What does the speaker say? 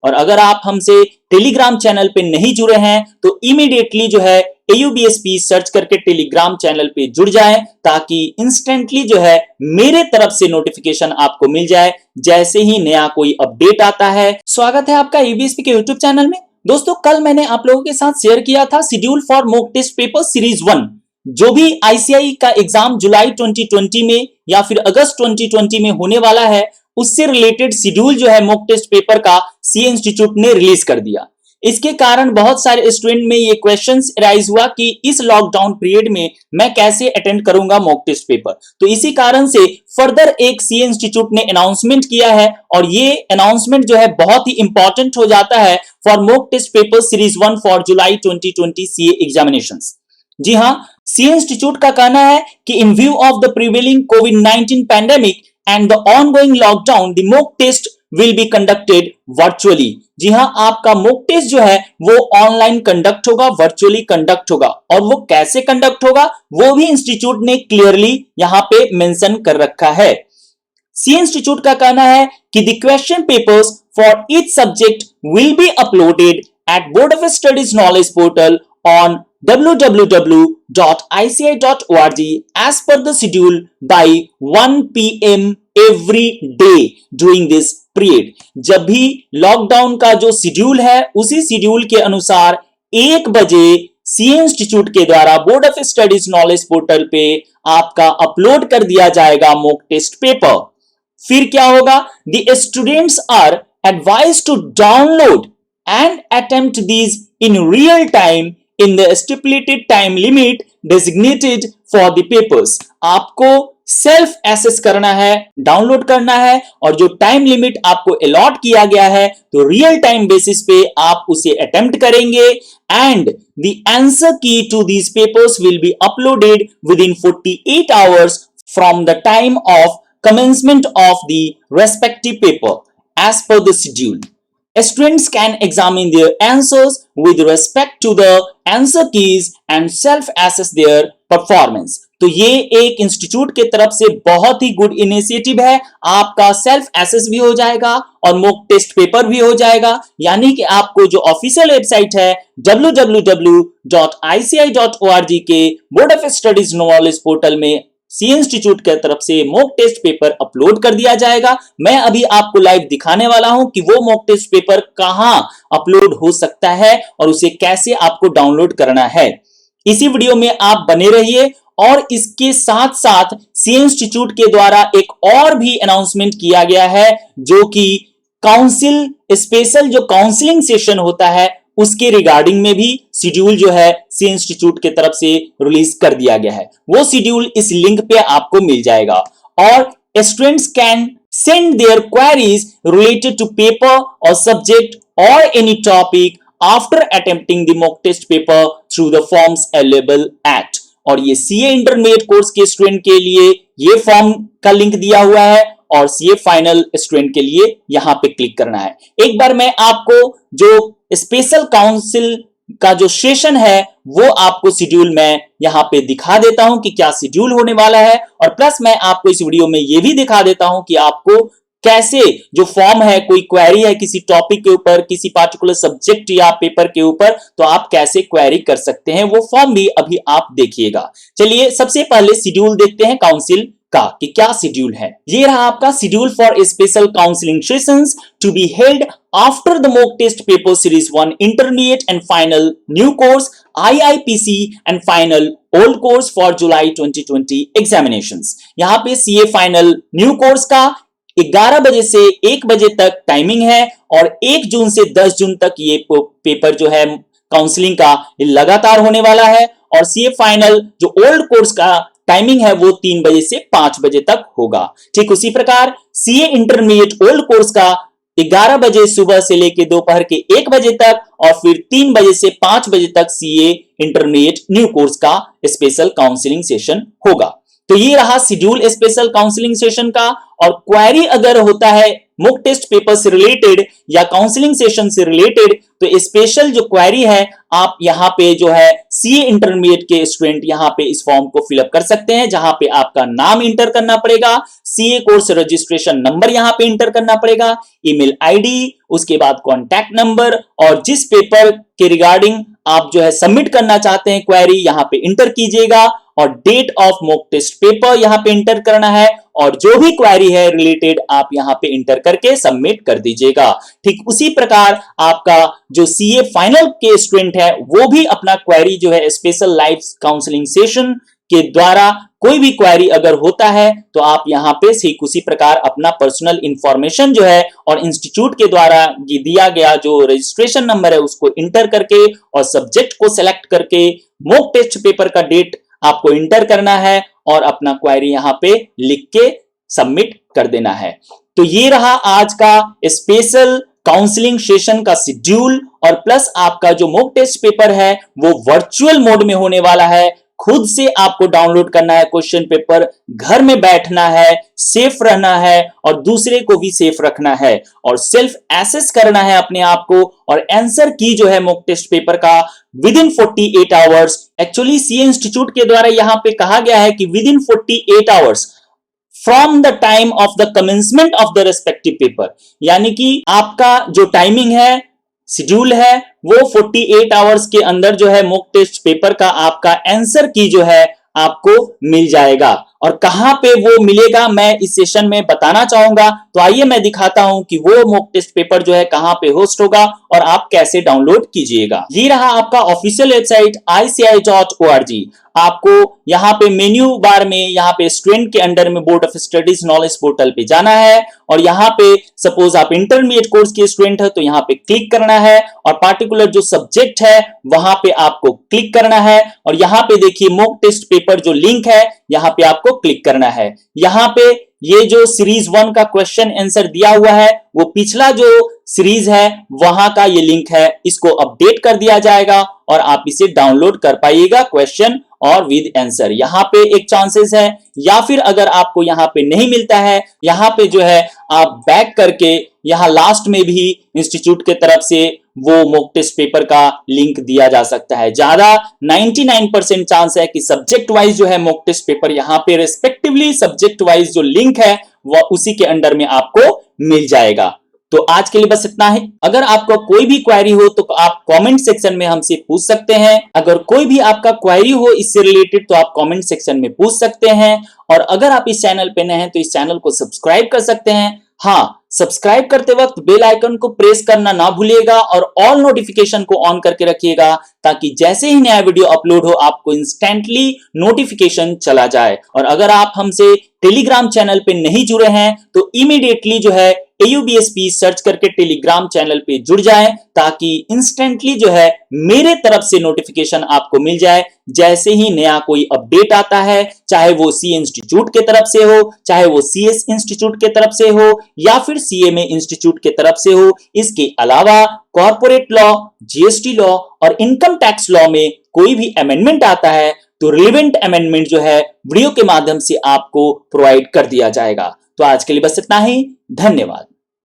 और अगर आप हमसे टेलीग्राम चैनल पे नहीं जुड़े हैं तो इमीडिएटली जो है AUBSP सर्च करके टेलीग्राम चैनल पे जुड़ जाएं ताकि इंस्टेंटली जो है मेरे तरफ से नोटिफिकेशन आपको मिल जाए जैसे ही नया कोई अपडेट आता है। स्वागत है आपका AUBSP के यूट्यूब चैनल में। दोस्तों, कल मैंने आप लोगों के साथ शेयर किया था schedule for mock test paper series 1। जो भी ICAI का एग्जाम जुलाई 2020 में या फिर अगस्त 2020 में होने वाला है उससे रिलेटेड शेड्यूल जो है मॉक टेस्ट पेपर का CA इंस्टीट्यूट ने रिलीज कर दिया। इसके कारण बहुत सारे स्टूडेंट में ये क्वेश्चंस राइज हुआ कि इस लॉकडाउन पीरियड में मैं कैसे अटेंड करूंगा मॉक टेस्ट पेपर। तो इसी कारण से फर्दर एक CA इंस्टीट्यूट ने अनाउंसमेंट किया है और ये अनाउंसमेंट जो है बहुत ही इंपॉर्टेंट हो जाता है for mock test paper series 1 for July 2020 CA examinations. जी हां, CA इंस्टीट्यूट का कहना है कि in view of the prevailing covid pandemic and the ongoing lockdown the mock test will be conducted virtually. जी हां, आपका मॉक टेस्ट जो है वो ऑनलाइन कंडक्ट होगा, वर्चुअली कंडक्ट होगा। और वो कैसे कंडक्ट होगा वो भी इंस्टीट्यूट ने क्लियरली यहां पे मेंशन कर रखा है। CA इंस्टीट्यूट का कहना है कि the question papers for each subject will be uploaded at board of studies knowledge portal on www.ici.org as per the schedule by 1 PM every day during this period। जब भी lockdown का जो schedule है उसी शेड्यूल के अनुसार 1 बजे CA institute के द्वारा board of studies knowledge portal पे आपका अपलोड कर दिया जाएगा मॉक टेस्ट पेपर। फिर क्या होगा? The students are advised to download and attempt these in real time in the stipulated time limit designated for the papers। आपको सेल्फ एसेस करना है, डाउनलोड करना है और जो टाइम लिमिट आपको अलॉट किया गया है तो रियल टाइम बेसिस पे आप उसे अटेम्प्ट करेंगे and the answer key to these papers will be uploaded within 48 hours from the time of commencement of the respective paper as per the schedule। Students can examine their answers with respect to the answer keys and self-assess their performance। तो ये एक institute के तरफ से बहुत ही good initiative है। आपका self assess भी हो जाएगा और मॉक टेस्ट पेपर भी हो जाएगा, यानी कि आपको जो ऑफिशियल वेबसाइट है www.ici.org के board of studies knowledge portal में CA इंस्टीट्यूट के तरफ से मॉक टेस्ट पेपर अपलोड कर दिया जाएगा। मैं अभी आपको लाइव दिखाने वाला हूं कि वो मॉक टेस्ट पेपर कहां अपलोड हो सकता है और उसे कैसे आपको डाउनलोड करना है। इसी वीडियो में आप बने रहिए। और इसके साथ साथ CA इंस्टीट्यूट के द्वारा एक और भी अनाउंसमेंट किया गया है जो कि काउंसिल स्पेशल जो काउंसलिंग सेशन होता है उसके रिगार्डिंग में भी शेड्यूल जो है CA इंस्टीट्यूट के तरफ से रिलीज कर दिया गया है। वो शेड्यूल इस लिंक पे आपको मिल जाएगा और students can send their queries related to paper और सब्जेक्ट और any topic after attempting the mock test paper through the forms available at. और ये CA इंटरमीडिएट कोर्स के स्टूडेंट के लिए ये फॉर्म का लिंक दिया हुआ है और CA फाइनल स्टूडेंट के लिए यहां पे क्लिक करना है। एक बार मैं आपको जो स्पेशल काउंसिल का जो सेशन है वो आपको शेड्यूल में यहां पे दिखा देता हूं कि क्या शेड्यूल होने वाला है और प्लस मैं आपको इस वीडियो में ये भी दिखा देता हूं कि आपको कैसे जो फॉर्म है, कोई क्वेरी है किसी टॉपिक के ऊपर, किसी पार्टिकुलर सब्जेक्ट या पेपर के ऊपर, तो आप कैसे क्वेरी कर सकते हैं, वो फॉर्म भी अभी आप देखिएगा। चलिए सबसे पहले शेड्यूल देखते हैं काउंसिल का कि क्या शेड्यूल है। ये रहा आपका schedule for special counselling sessions to be held after the mock test paper series 1 intermediate and final new course IIPC and final old course for July 2020 examinations. यहाँ पे CA फाइनल न्यू कोर्स का 11 बजे से 1 बजे तक timing है और 1 जून से 10 जून तक ये पेपर जो है काउंसलिंग का लगातार होने वाला है और CA फाइनल जो ओल्ड कोर्स का टाइमिंग है वो 3 बजे से 5 बजे तक होगा। ठीक उसी प्रकार CA इंटरमीडिएट ओल्ड कोर्स का 11 बजे सुबह से लेकर दोपहर के 1 बजे तक और फिर 3 बजे से 5 बजे तक CA इंटरमीडिएट न्यू कोर्स का स्पेशल काउंसलिंग सेशन होगा। तो ये रहा शेड्यूल स्पेशल काउंसलिंग सेशन का। और क्वेरी अगर होता है मॉक टेस्ट पेपर से रिलेटेड या काउंसलिंग सेशन से रिलेटेड, तो स्पेशल जो क्वेरी है आप यहाँ पे जो है सीए इंटरमीडिएट के स्टूडेंट यहाँ पे इस फॉर्म को फिलअप कर सकते हैं, जहां पे आपका नाम इंटर करना पड़ेगा, सीए कोर्स रजिस्ट्रेशन नंबर यहाँ पे इंटर करना पड़ेगा, ईमेल आईडी, उसके बाद कॉन्टैक्ट नंबर, और जिस पेपर के रिगार्डिंग आप जो है सबमिट करना चाहते हैं क्वेरी यहाँ पे इंटर कीजिएगा, और date of mock test paper यहाँ पे इंटर करना है, और जो भी क्वेरी है रिलेटेड आप यहाँ पे इंटर करके सबमिट कर दीजिएगा। ठीक उसी प्रकार आपका जो सीए फाइनल के स्टूडेंट है वो भी अपना क्वेरी जो है स्पेशल लाइव काउंसलिंग सेशन के द्वारा कोई भी क्वेरी अगर होता है तो आप यहाँ पे ठीक उसी प्रकार अपना पर्सनल इंफॉर्मेशन जो है और इंस्टीट्यूट के द्वारा दिया गया जो रजिस्ट्रेशन नंबर है उसको इंटर करके और सब्जेक्ट को सिलेक्ट करके मॉक टेस्ट पेपर का डेट आपको इंटर करना है और अपना क्वेरी यहाँ पे लिख के सबमिट कर देना है। तो ये रहा आज का स्पेशल काउंसलिंग सेशन का शेड्यूल, और प्लस आपका जो मॉक टेस्ट पेपर है वो वर्चुअल मोड में होने वाला है। खुद से आपको डाउनलोड करना है क्वेश्चन पेपर, घर में बैठना है, सेफ रहना है और दूसरे को भी सेफ रखना है, और सेल्फ एसेस करना है अपने आप को, और आंसर की जो है मॉक टेस्ट पेपर का with in 48 hours. Actually CA institute के द्वारा यहां पे कहा गया है कि with in 48 hours from the time of the commencement of the respective paper, यानी कि आपका जो टाइमिंग है, शेड्यूल है, वो 48 आवर्स के अंदर जो है मॉक टेस्ट पेपर का आपका आंसर की जो है आपको मिल जाएगा। और कहां पे वो मिलेगा मैं इस सेशन में बताना चाहूंगा, तो आइए मैं दिखाता हूं कि वो मॉक टेस्ट पेपर जो है कहां पे होस्ट होगा और आप कैसे डाउनलोड कीजिएगा। ये रहा आपका ऑफिशियल वेबसाइट ici.org। आपको यहाँ पे मेन्यू बार में यहाँ पे स्टूडेंट के अंडर में board of studies knowledge portal पे जाना है, और यहाँ पे सपोज आप इंटरमीडिएट कोर्स के स्टूडेंट है तो यहाँ पे क्लिक करना है, और पार्टिकुलर जो सब्जेक्ट है वहां पे आपको क्लिक करना है, और यहाँ पे देखिए मॉक टेस्ट पेपर जो लिंक है यहाँ पे आपको क्लिक करना है। यहाँ पे ये जो सीरीज 1 का क्वेश्चन आंसर दिया हुआ है वो पिछला जो सीरीज है वहां का ये लिंक है, इसको अपडेट कर दिया जाएगा और आप इसे डाउनलोड कर पाइएगा क्वेश्चन और विद आंसर। यहाँ पे एक चांसेस है, या फिर अगर आपको यहाँ पे नहीं मिलता है, यहाँ पे जो है आप बैक करके यहाँ लास्ट में भी इंस्टीट्यूट के तरफ से वो मॉक टेस्ट पेपर का लिंक दिया जा सकता है। ज्यादा 99% चांस है कि सब्जेक्ट वाइज जो है मॉक टेस्ट पेपर यहाँ पे रेस्पेक्टिवली सब्जेक्ट वाइज जो लिंक है वह उसी के अंडर में आपको मिल जाएगा। तो आज के लिए बस इतना ही। अगर आपका कोई भी क्वेरी हो तो आप कमेंट सेक्शन में हमसे पूछ सकते हैं। अगर कोई भी आपका क्वेरी हो इससे रिलेटेड तो आप कमेंट सेक्शन में पूछ सकते हैं। और अगर आप इस चैनल पे नए हैं तो इस चैनल को सब्सक्राइब कर सकते हैं। हाँ, सब्सक्राइब करते वक्त बेल आइकन को प्रेस करना ना भूलिएगा और ऑल नोटिफिकेशन को ऑन करके रखिएगा, ताकि जैसे ही नया वीडियो अपलोड हो आपको इंस्टेंटली नोटिफिकेशन चला जाए। और अगर आप हमसे टेलीग्राम चैनल पे नहीं जुड़े हैं तो इमीडिएटली जो है AUBSP सर्च करके टेलीग्राम चैनल पे जुड़ जाएं, ताकि इंस्टेंटली जो है मेरे तरफ से नोटिफिकेशन आपको मिल जाए जैसे ही नया कोई अपडेट आता है, चाहे वो सीए इंस्टीट्यूट के तरफ से हो, चाहे वो सीएस इंस्टीट्यूट के तरफ से हो, या फिर सीएमए इंस्टीट्यूट के तरफ से हो। इसके अलावा कॉर्पोरेट लॉ, जीएसटी लॉ और इनकम टैक्स लॉ में कोई भी अमेंडमेंट आता है तो रिलेवेंट अमेंडमेंट जो है वीडियो के माध्यम से आपको प्रोवाइड कर दिया जाएगा। तो आज के लिए बस इतना ही। धन्यवाद।